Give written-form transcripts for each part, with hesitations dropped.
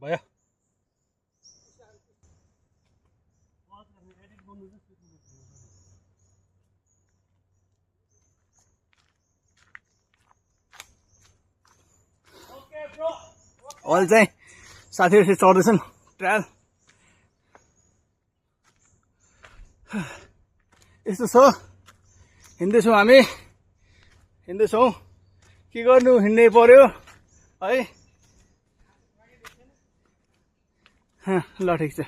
भयो अहिले चाहिँ साथीहरू चढ्दैछन् ट्रायल यस्तो छ हिँड्दैछौँ हामी हिँड्दैछौँ के गर्नु हिँड्नै पर्यो है ल ठिक छ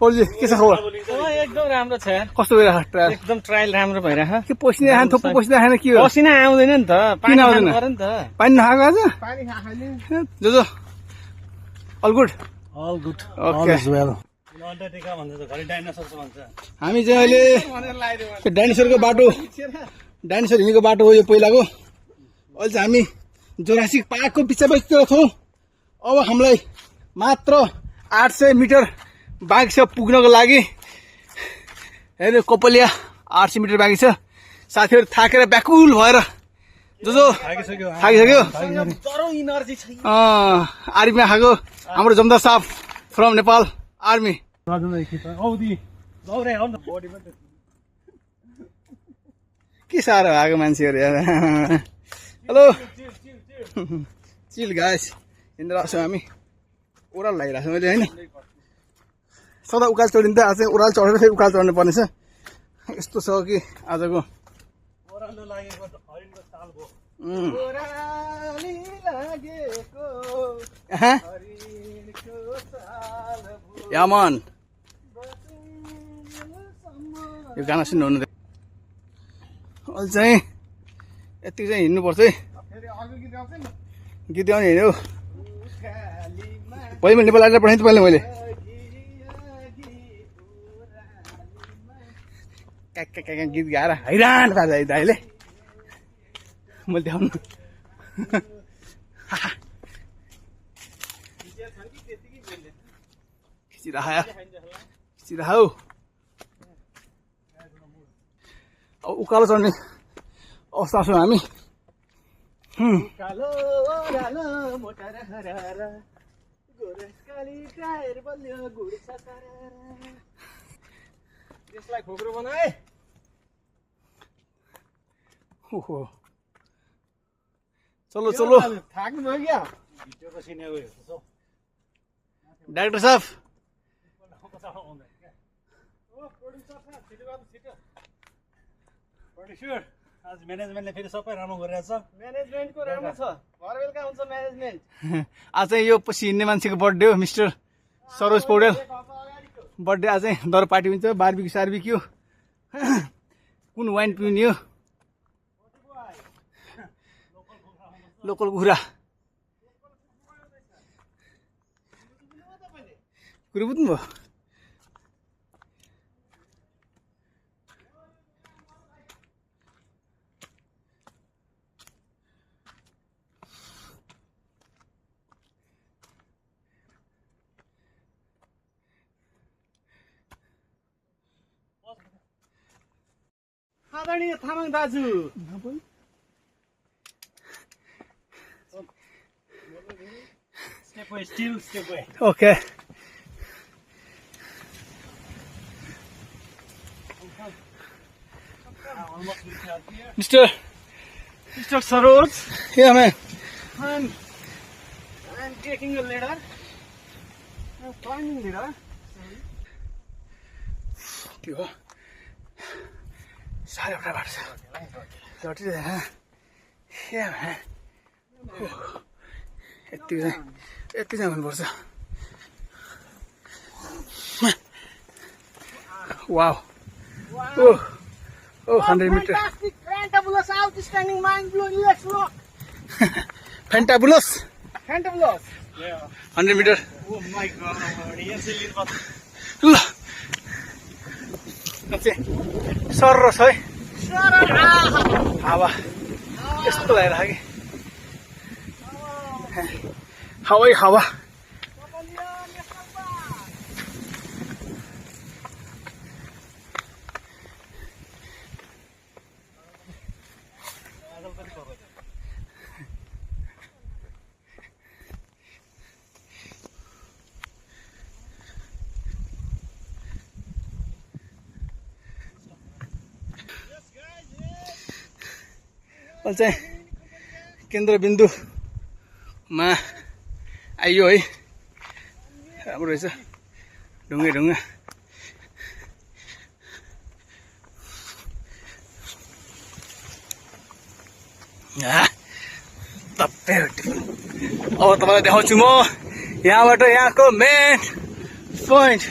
ओजी के छ खबर एकदम राम्रो छ यार कस्तो भइरहेको ट्रायल एकदम ट्रायल राम्रो भइरहेको के पसिना खान थुप्रो पसिना खान के हो पसिना आउँदैन नि त किन आउँदैन नि त पानी नखाएको आज पानी खाएन जो जो all good okay well Antarctica भन्छ त घरि डाइनोसर भन्छ हामी चाहिँ अहिले डाइनोसरको बाटो डाइनोसर हिँडेको बाटो हो यो पहिलाको अहिले चाहिँ हामी जोरासिक पार्कको बिचमा छौँ अब हामीलाई मात्र 800 मिटर बाँकी छ पुग्नको लागि हेर्नु कपलिया 800 मिटर बाँकी छ साथीहरू थाकेर व्याकुल भएर जो जो थाकिसक्यो आर्मीमा खाएको हाम्रो जमदार साहब फ्रम नेपाल आर्मी के साह्रो भएको मान्छेहरू यार हेलो चिल गाइस हिँडिरहेको छौँ हामी ओह्रालो लागिरहेको छ मैले होइन सदा उकालो चढिन्छ आज चाहिँ ओह्रालो चढेर फेरि उकालो चढ्नु पर्नेछ यस्तो छ कि आजको यामन यो गाना सुन्नुहुन्न अहिले चाहिँ यति चाहिँ हिँड्नुपर्छ है गीत गाउने हिँड्यो पहिले मैले नेपाल आएर पठाइदिएँ पहिला मैले गीत गाएर हैरान पार्छ दाइले मैले देखाउनु खिचिरह अब उकालो चढ्ने अवस्था छौँ हामी त्यसलाई खोक्रो बनाए चलो चलो थाक्नु भयो क्या डाक्टर साहब आज म्यानेजमेन्टले फेरि सबै राम्रो गरिरहेछ म्यानेजमेन्टको राम्रो छ घर बेलुका हुन्छ म्यानेजमेन्ट आज चाहिँ यो पछि हिँड्ने मान्छेको बर्थडे हो मिस्टर सरोज पौडेल बर्थडे आज चाहिँ दर पार्टी हुन्छ बार्बिक्यू सार्बिक्यू कुन वाइन पिउने हो लोकल कुखुरा कुरो बुझ्नुभयो आदरणीय तामाङ दाजु step away. Okay. Mr. Saroj. Yeah, man. I'm taking a ladder. I'm climbing ladder. Sorry about that. Dirty there, huh? Yeah, man. यति चाहिँ हुनुपर्छ wow Oh, 100 meters. Fantabulous, outstanding, mind-blowing, let's rock. Fantabulous. Fantabulous. Yeah. 100 meters. Oh my God. Yes, ल सरस है हावा यस्तो लागिरहेको कि हावै हावा अहिले चाहिँ केन्द्रबिन्दुमा आइयो है राम्रो रहेछ ढुङ्गे ढुङ्गा अब तपाईँलाई देखाउँछु म यहाँबाट यहाँको मेन पोइन्ट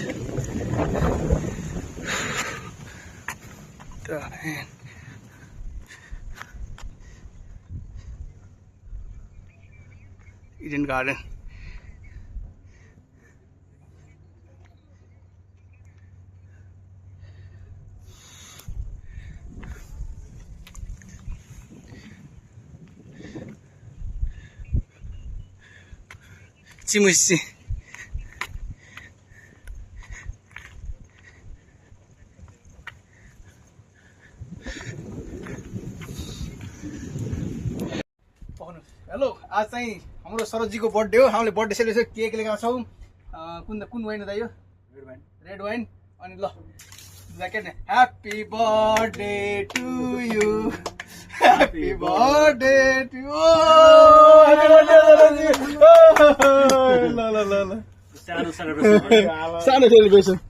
इडेन गार्डन चिमुसी हेलो आज चाहिँ हाम्रो सरोजीको बर्थडे हो हामीले बर्थडे सेलिब्रेसन केक लिएका छौँ कुन वाइन हो त यो रेड वाइन अनि ल jacket happy birthday to you happy birthday to ल ल ल ल सानो सेलिब्रेसन सानो सेलिब्रेसन